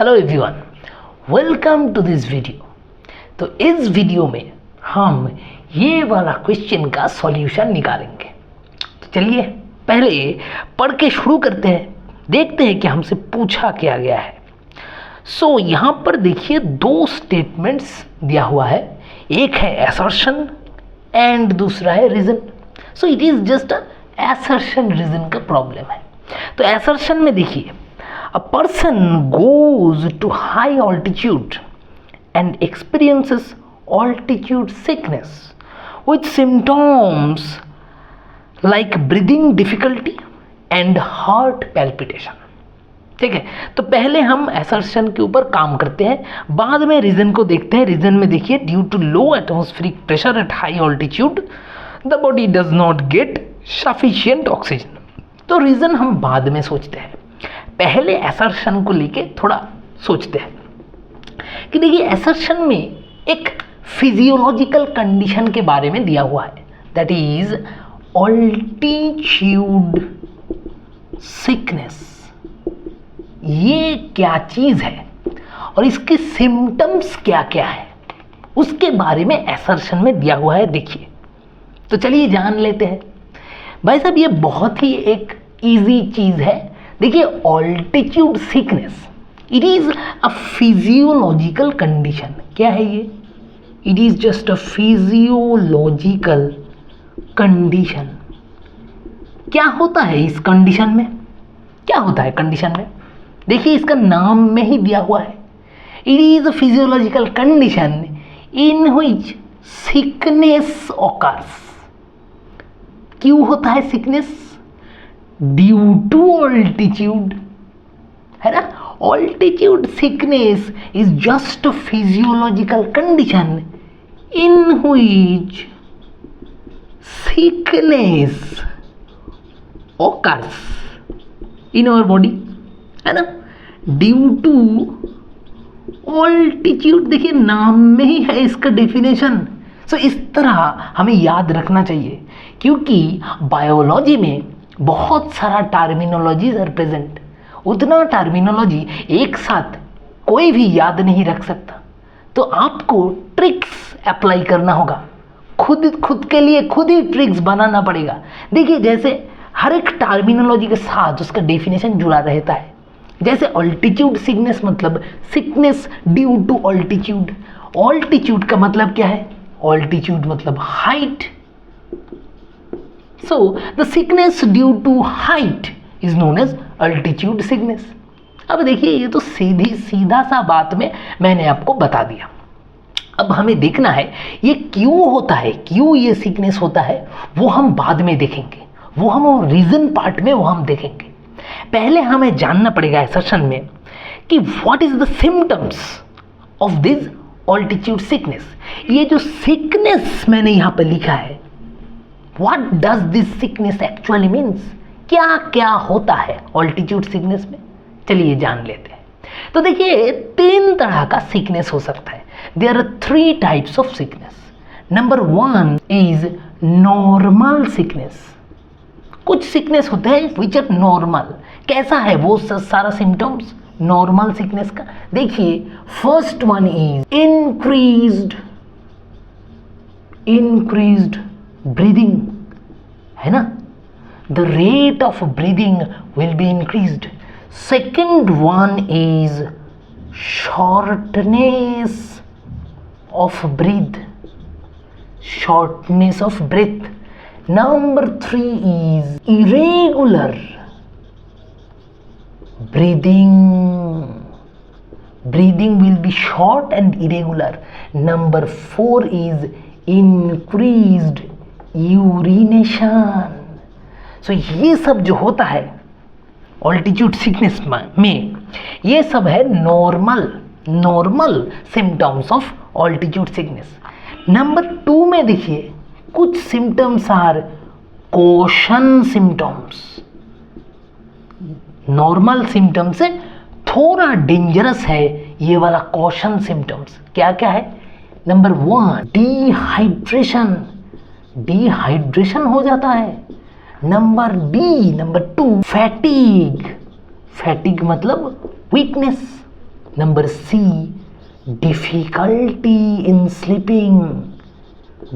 Hello everyone, welcome to this video. तो इस video में हम ये वाला क्वेश्चन का सॉल्यूशन निकालेंगे। तो चलिए पहले पढ़ के शुरू करते हैं, देखते हैं कि हमसे पूछा क्या गया है। सो यहाँ पर देखिए दो स्टेटमेंट्स दिया हुआ है, एक है असर्शन एंड दूसरा है reason. So it is just assertion reason का प्रॉब्लम है। तो असर्शन में देखिए, a person goes to high altitude and experiences altitude sickness with symptoms like breathing difficulty and heart palpitation। ठीक है, तो पहले हम assertion के ऊपर काम करते हैं, बाद में रीजन को देखते हैं। रीजन में देखिए, due to low atmospheric pressure at high altitude the body does not get sufficient oxygen. तो रीजन हम बाद में सोचते हैं, पहले असर्शन को लेके थोड़ा सोचते हैं कि देखिए असर्शन में एक फिजियोलॉजिकल कंडीशन के बारे में दिया हुआ है, दैट इज ऑल्टीट्यूड सिकनेस। ये क्या चीज है और इसके सिम्टम्स क्या क्या है, उसके बारे में असर्शन में दिया हुआ है। देखिए, तो चलिए जान लेते हैं। भाई साहब, ये बहुत ही एक इजी चीज है। देखिए, altitude sickness it is a physiological condition. क्या है ये? It is just a physiological condition. क्या होता है इस कंडीशन में? क्या होता है कंडीशन में? देखिए, इसका नाम में ही दिया हुआ है, it is a physiological condition in which sickness occurs. क्यों होता है सिकनेस? ड्यू टू ऑल्टीट्यूड, है ना। Altitude sickness is just a physiological condition in which sickness occurs in our body, है ना, ड्यू टू ऑल्टीट्यूड। देखिए, नाम में ही है इसका डेफिनेशन। सो इस तरह हमें याद रखना चाहिए, क्योंकि बायोलॉजी में बहुत सारा टर्मिनोलॉजीज आर प्रेजेंट। उतना टर्मिनोलॉजी एक साथ कोई भी याद नहीं रख सकता, तो आपको ट्रिक्स अप्लाई करना होगा। खुद के लिए खुद ही ट्रिक्स बनाना पड़ेगा। देखिए, जैसे हर एक टर्मिनोलॉजी के साथ उसका डेफिनेशन जुड़ा रहता है। जैसे ऑल्टीट्यूड सिकनेस मतलब sickness due to altitude. Altitude का मतलब क्या है? ऑल्टीट्यूड मतलब height. So the sickness due to height is known as altitude sickness। अब देखिए, ये तो सीधा सा बात में मैंने आपको बता दिया। अब हमें देखना है ये क्यों होता है, क्यों ये सिकनेस होता है, वो हम बाद में देखेंगे, वो हम रीजन पार्ट में वो हम देखेंगे। पहले हमें जानना पड़ेगा असर्शन में कि what is the symptoms of this altitude sickness. ये जो सिकनेस मैंने यहाँ पर लिखा है, What does this sickness actually means? क्या क्या होता है ऑल्टीट्यूड सिकनेस में? चलिए जान लेते हैं। तो देखिए, तीन तरह का सिकनेस हो सकता है। There are three types of sickness. Number one is normal sickness। कुछ सिकनेस होते हैं which are normal। कैसा है वो सारा सिम्टम्स नॉर्मल सिकनेस का? देखिए, first one is increased breathing, है ना, the rate of breathing will be increased। Second one is shortness of breath। Number three is irregular breathing will be short and irregular। Number four is increased urination. So ये सब जो होता है altitude sickness में, ये सब है normal symptoms of altitude sickness. Number two में देखिए, कुछ symptoms are caution symptoms. Normal symptoms से थोड़ा डेंजरस है ये वाला कॉशन सिम्टम्स। क्या क्या है? नंबर वन, डिहाइड्रेशन हो जाता है। नंबर टू, फैटिग मतलब weakness. Number C difficulty in sleeping,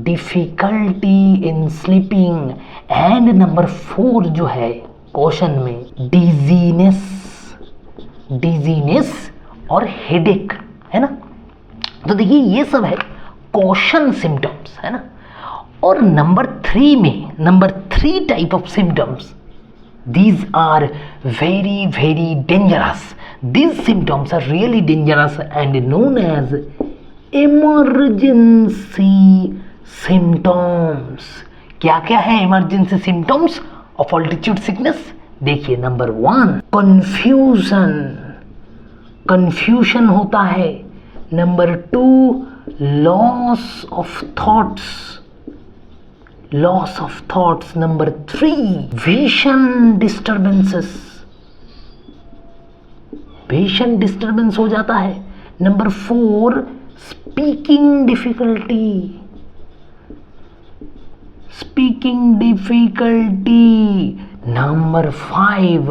difficulty in sleeping. And number 4 जो है क्वेश्चन में डिजीनेस, डिजीनेस और हेडेक, है ना। तो देखिए ये सब है क्वेश्चन सिम्टम्स, है ना। और नंबर 3 में, number 3 type of symptoms, these are very very dangerous, these symptoms are really dangerous and known as emergency symptoms। क्या क्या है emergency symptoms of altitude sickness? देखिए नंबर 1 confusion, confusion होता है। Number 2 loss of thoughts, loss of thoughts। number 3 vision disturbances, vision disturbance हो जाता है। number 4 speaking difficulty, speaking difficulty। number 5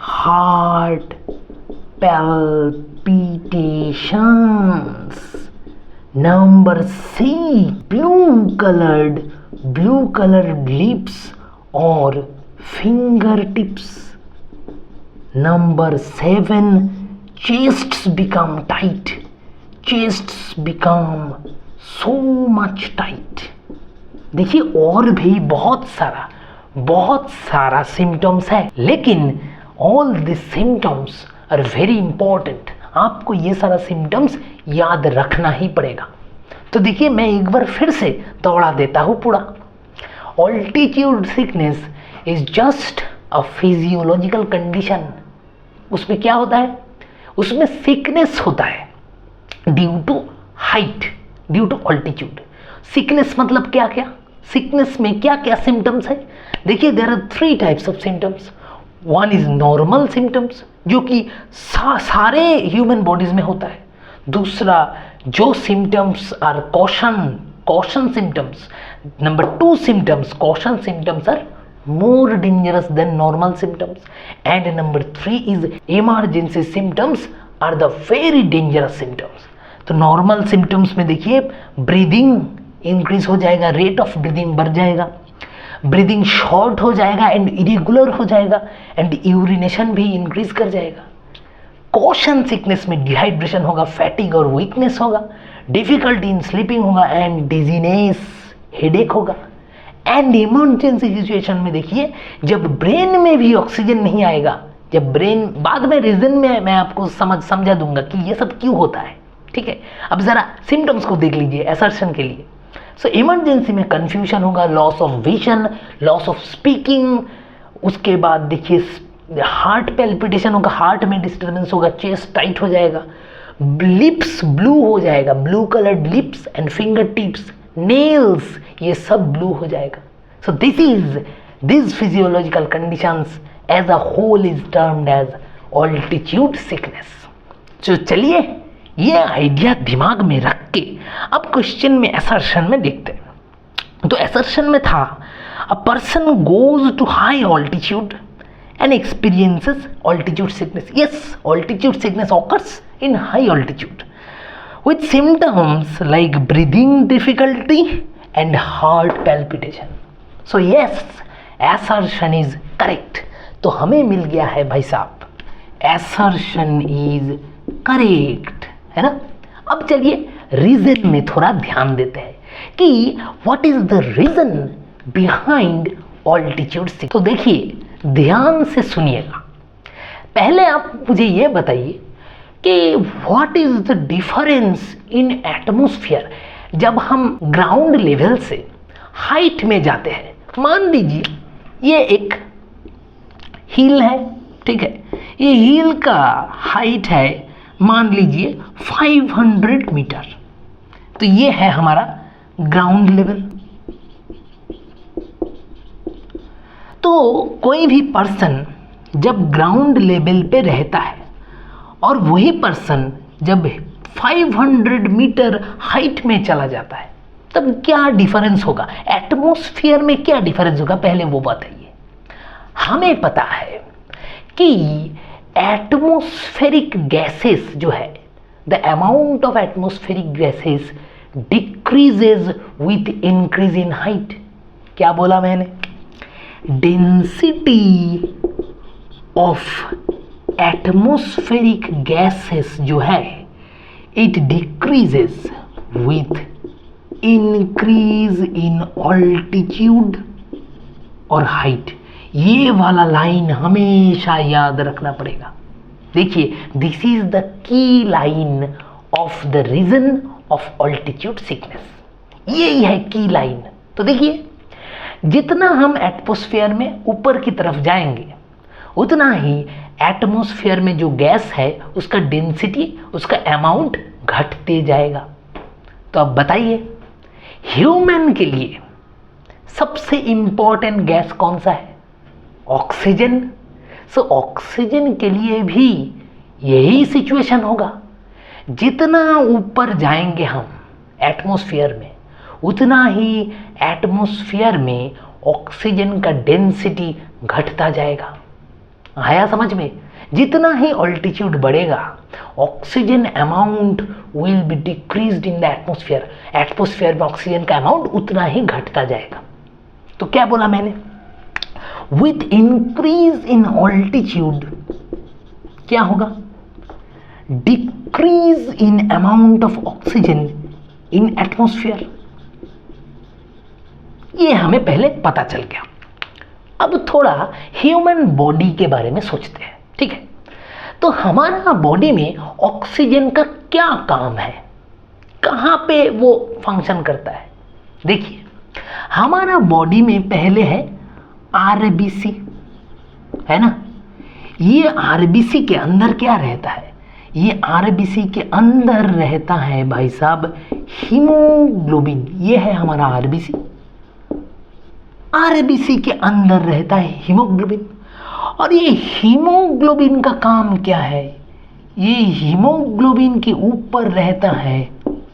heart palpitations। number 6 blue colored lips or fingertips। number 7 chests become tight, chests become so much tight। देखिए और भी बहुत सारा symptoms है, लेकिन all this symptoms are very important. आपको ये सारा सिम्टम्स याद रखना ही पड़ेगा। तो देखिए मैं एक बार फिर से दोहरा देता हूँ पूरा। Altitude sickness is just a physiological condition. उसमें क्या होता है? उसमें सिकनेस होता है due to height, due to altitude. Sickness मतलब क्या क्या, सिकनेस में क्या क्या सिम्टम्स है? देखिए there are 3 types of symptoms. One is normal symptoms, जो कि सारे ह्यूमन बॉडीज में होता है। दूसरा जो symptoms are caution symptoms। number 2 symptoms, caution symptoms are more dangerous than normal symptoms। and number 3 is emergency symptoms are the very dangerous symptoms। तो normal symptoms में देखिए ब्रीदिंग इंक्रीज हो जाएगा, रेट ऑफ ब्रीदिंग बढ़ जाएगा, breathing short हो जाएगा and irregular हो जाएगा, एंड यूरिनेशन भी इंक्रीज कर जाएगा। कॉशन सिकनेस में डिहाइड्रेशन होगा, फैटिग और वीकनेस होगा, डिफिकल्टी इन स्लीपिंग होगा एंड डिजीनेस, हेडेक होगा। एंड इमरजेंसी सिचुएशन में देखिए जब ब्रेन में भी ऑक्सीजन नहीं आएगा, जब ब्रेन, बाद में रीजन में मैं आपको समझा दूंगा कि ये सब क्यों होता है, ठीक है। अब जरा सिम्टम्स को देख लीजिए असर्शन के लिए। सो इमरजेंसी में कंफ्यूजन होगा, loss of vision, loss of speaking, उसके बाद देखिए हार्ट पैल्पिटेशन होगा, हार्ट में डिस्टर्बेंस होगा, चेस्ट टाइट हो जाएगा, लिप्स ब्लू हो जाएगा, blue coloured lips and finger tips, nails, ये सब ब्लू हो जाएगा। So this physiological conditions as a whole is termed as altitude sickness. तो चलिए ये आइडिया दिमाग में रख के अब क्वेश्चन में असर्शन में देखते हैं। तो असर्शन में था a person goes to high altitude and experiences altitude sickness। Yes, altitude sickness occurs in high altitude with symptoms like breathing difficulty and heart palpitation। So yes, assertion is correct। तो हमें मिल गया है भाई साहब, assertion is correct, है ना। अब चलिए रीजन में थोड़ा ध्यान देते हैं कि what is the reason behind altitude sickness। तो देखिए ध्यान से सुनिएगा। पहले आप मुझे ये बताइए कि what is the difference in atmosphere. जब हम ग्राउंड लेवल से हाइट में जाते हैं, मान लीजिए ये एक हिल है, ठीक है, ये हिल का हाइट है मान लीजिए 500 मीटर। तो ये है हमारा ग्राउंड लेवल। तो कोई भी पर्सन जब ग्राउंड लेवल पे रहता है और वही पर्सन जब 500 मीटर हाइट में चला जाता है, तब क्या डिफरेंस होगा एटमॉस्फेयर में, क्या डिफरेंस होगा पहले वो बताइए। हमें पता है कि एटमॉस्फेरिक गैसेस जो है the amount of atmospheric gases decreases with increase in height. क्या बोला मैंने? डेंसिटी ऑफ एटमॉस्फेरिक गैसेस जो है it decreases with increase in altitude और हाइट। ये वाला लाइन हमेशा याद रखना पड़ेगा। देखिए, this is the key line of the reason of altitude sickness. यही है की लाइन। तो देखिए, जितना हम एटमॉस्फेयर में ऊपर की तरफ जाएंगे उतना ही एटमॉस्फेयर में जो गैस है उसका डेंसिटी, उसका अमाउंट घटते जाएगा। तो अब बताइए, ह्यूमन के लिए सबसे इंपॉर्टेंट गैस कौन सा है? ऑक्सीजन। सो ऑक्सीजन के लिए भी यही सिचुएशन होगा। जितना ऊपर जाएंगे हम एटमॉस्फेयर में उतना ही एटमॉस्फेयर में ऑक्सीजन का डेंसिटी घटता जाएगा। आया समझ में? जितना ही ऑल्टीट्यूड बढ़ेगा oxygen amount will be decreased in the atmosphere. Atmosphere में ऑक्सीजन का अमाउंट उतना ही घटता जाएगा। तो क्या बोला मैंने? विथ इंक्रीज इन ऑल्टीट्यूड क्या होगा? Decrease in amount of oxygen in atmosphere. ये हमें पहले पता चल गया। अब थोड़ा ह्यूमन बॉडी के बारे में सोचते हैं, ठीक है? तो हमारा बॉडी में ऑक्सीजन का क्या काम है, कहाँ पे वो फंक्शन करता है? देखिए, हमारा बॉडी में पहले है आरबीसी, है ना? ये आरबीसी के अंदर क्या रहता है? ये आरबीसी के अंदर रहता है भाई साहब हीमोग्लोबिन। ये है हमारा आरबीसी। आरबीसी के अंदर रहता है हीमोग्लोबिन। और ये हीमोग्लोबिन का काम क्या है? ये हीमोग्लोबिन के ऊपर रहता है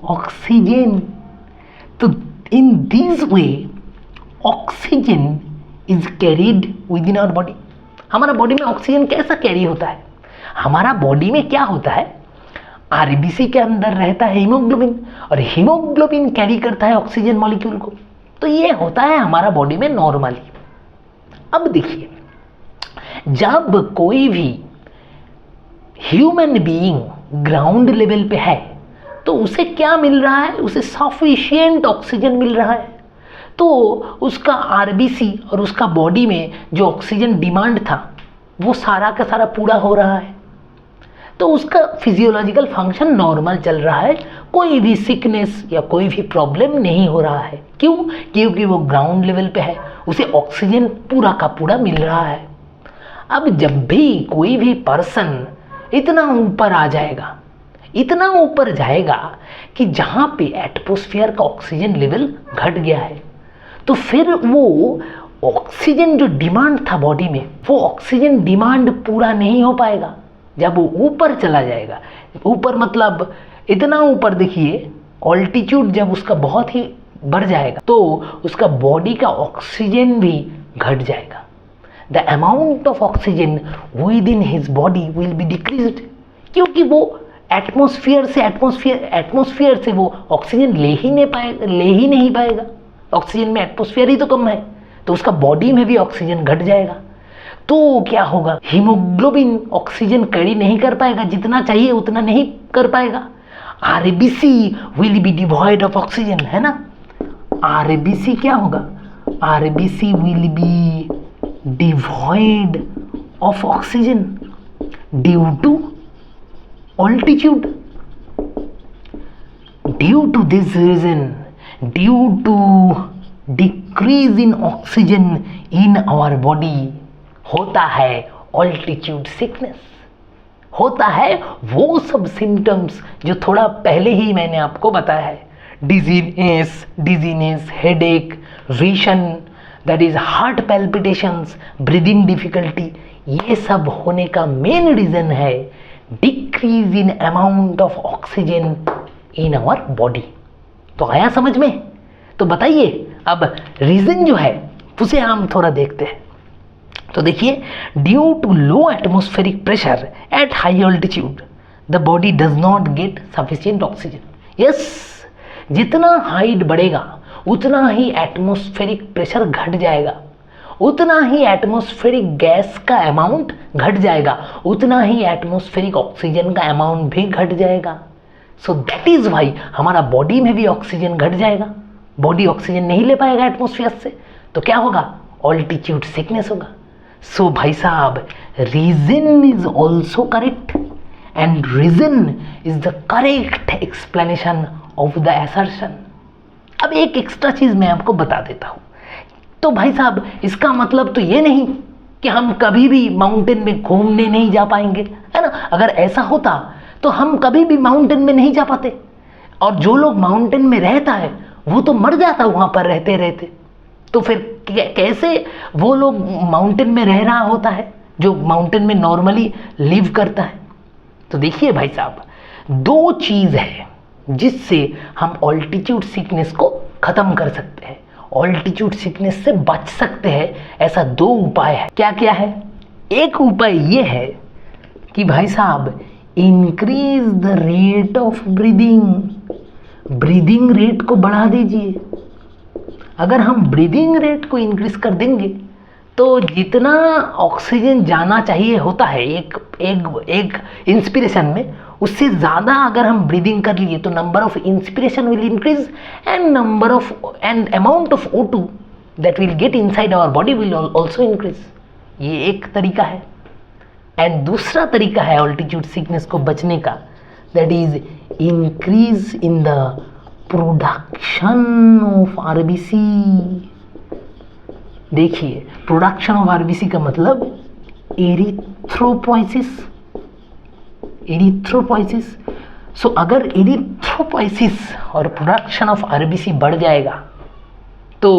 ऑक्सीजन। तो in this way oxygen is carried within our body. हमारा बॉडी में ऑक्सीजन कैसा कैरी होता है? हमारा बॉडी में क्या होता है? आरबीसी के अंदर रहता है हीमोग्लोबिन और हीमोग्लोबिन कैरी करता है ऑक्सीजन मॉलिक्यूल को। तो ये होता है हमारा बॉडी में नॉर्मली। अब देखिए, जब कोई भी ह्यूमन बीइंग ग्राउंड लेवल पे है तो उसे क्या मिल रहा है? उसे सफिशिएंट ऑक्सीजन मिल रहा है। तो उसका आरबीसी और उसका बॉडी में जो ऑक्सीजन डिमांड था वो सारा का सारा पूरा हो रहा है। तो उसका फिजियोलॉजिकल फंक्शन नॉर्मल चल रहा है। कोई भी सिकनेस या कोई भी प्रॉब्लम नहीं हो रहा है। क्यों? क्योंकि वो ग्राउंड लेवल पे है, उसे ऑक्सीजन पूरा का पूरा मिल रहा है। अब जब भी कोई भी पर्सन इतना ऊपर आ जाएगा, इतना ऊपर जाएगा कि जहाँ पे एटमॉस्फेयर का ऑक्सीजन लेवल घट गया है, तो फिर वो ऑक्सीजन जो डिमांड था बॉडी में, वो ऑक्सीजन डिमांड पूरा नहीं हो पाएगा। जब वो ऊपर चला जाएगा, ऊपर मतलब इतना ऊपर, देखिए ऑल्टीट्यूड जब उसका बहुत ही बढ़ जाएगा तो उसका बॉडी का ऑक्सीजन भी घट जाएगा। The amount of oxygen with in his body will be decreased, क्योंकि वो एटमॉस्फेयर से वो ऑक्सीजन ले ही नहीं पाएगा। ऑक्सीजन में एटमॉस्फेयर ही तो कम है, तो उसका बॉडी में भी ऑक्सीजन घट जाएगा। तो क्या होगा? हीमोग्लोबिन ऑक्सीजन कैरी नहीं कर पाएगा, जितना चाहिए उतना नहीं कर पाएगा। RBC will be devoid of oxygen, है ना? आरबीसी क्या होगा? RBC will be devoid of oxygen due to altitude. Due to this reason, due to decrease in oxygen in our body, होता है altitude sickness, होता है वो सब symptoms जो थोड़ा पहले ही मैंने आपको बताया है। dizziness, headache, vision, that is heart palpitations, breathing difficulty, ये सब होने का मेन रीजन है decrease in amount of oxygen in our body. तो आया समझ में? तो बताइए, अब रीजन जो है उसे हम थोड़ा देखते हैं। तो देखिए, due to low atmospheric pressure at high altitude the body does not get sufficient oxygen. Yes, जितना हाइट बढ़ेगा उतना ही एटमॉस्फेरिक प्रेशर घट जाएगा, उतना ही एटमॉस्फेरिक गैस का अमाउंट घट जाएगा, उतना ही एटमॉस्फेरिक ऑक्सीजन का अमाउंट भी घट जाएगा। सो दैट इज वाई हमारा बॉडी में भी ऑक्सीजन घट जाएगा। बॉडी ऑक्सीजन नहीं ले पाएगा एटमॉस्फेयर से तो क्या होगा? ऑल्टीट्यूड सिकनेस होगा। सो भाई साहब, reason is also correct and reason is the correct explanation of the assertion. अब एक एक्स्ट्रा चीज मैं आपको बता देता हूं। तो भाई साहब, इसका मतलब तो ये नहीं कि हम कभी भी माउंटेन में घूमने नहीं जा पाएंगे, है ना। अगर ऐसा होता तो हम कभी भी माउंटेन में नहीं जा पाते, और जो लोग माउंटेन में रहता है वो तो मर जाता वहां पर रहते रहते। तो फिर कैसे वो लोग माउंटेन में रह रहा होता है जो माउंटेन में नॉर्मली लिव करता है? तो देखिए भाई साहब, दो चीज है जिससे हम ऑल्टीट्यूड सिकनेस को खत्म कर सकते हैं, ऑल्टीट्यूड सिकनेस से बच सकते हैं। ऐसा दो उपाय है। क्या क्या है? एक उपाय ये है कि भाई साहब, increase the rate of breathing. Breathing rate को बढ़ा दीजिए। अगर हम ब्रीदिंग रेट को इंक्रीज कर देंगे तो जितना ऑक्सीजन जाना चाहिए होता है एक इंस्पिरेशन में, उससे ज़्यादा अगर हम ब्रीदिंग कर लिए तो number of inspiration will increase and amount of O2 that will get inside our body will also increase. ये एक तरीका है। एंड दूसरा तरीका है ऑल्टीट्यूड सिकनेस को बचने का, that is increase in the production of RBC। देखिए, प्रोडक्शन ऑफ RBC का मतलब एरिथ्रोपोइसिस। सो अगर एरिथ्रोपोइसिस और प्रोडक्शन ऑफ RBC बढ़ जाएगा तो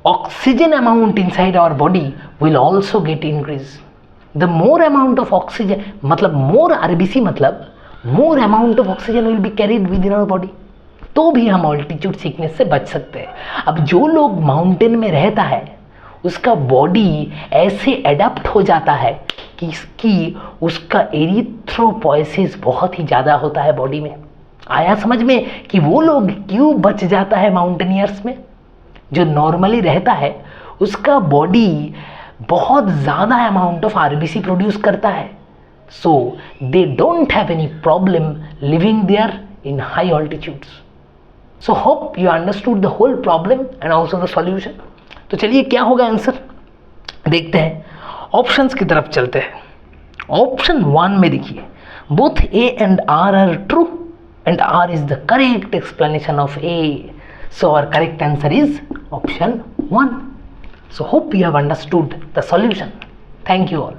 oxygen amount inside our body will also get increase. The more amount of oxygen मतलब मोर RBC मतलब more amount of oxygen will be carried within our body, तो भी हम altitude sickness से बच सकते हैं। अब जो लोग माउंटेन में रहता है उसका बॉडी ऐसे एडप्ट हो जाता है कि उसका एरिथ्रोपोइसिस बहुत ही ज़्यादा होता है बॉडी में। आया समझ में कि वो लोग क्यों बच जाता है माउंटेनियर्स में? जो नॉर्मली रहता है उसका बॉडी बहुत ज़्यादा अमाउंट ऑफ RBC प्रोड्यूस करता है, so they don't have any problem living there in high altitudes. So hope you understood the whole problem and also the solution. तो चलिए क्या होगा आंसर देखते हैं। ऑप्शंस की तरफ चलते हैं। ऑप्शन 1 में देखिए, both A and R are true and R is the correct explanation of A. So our correct answer is option 1. So hope you have understood the solution. Thank you all.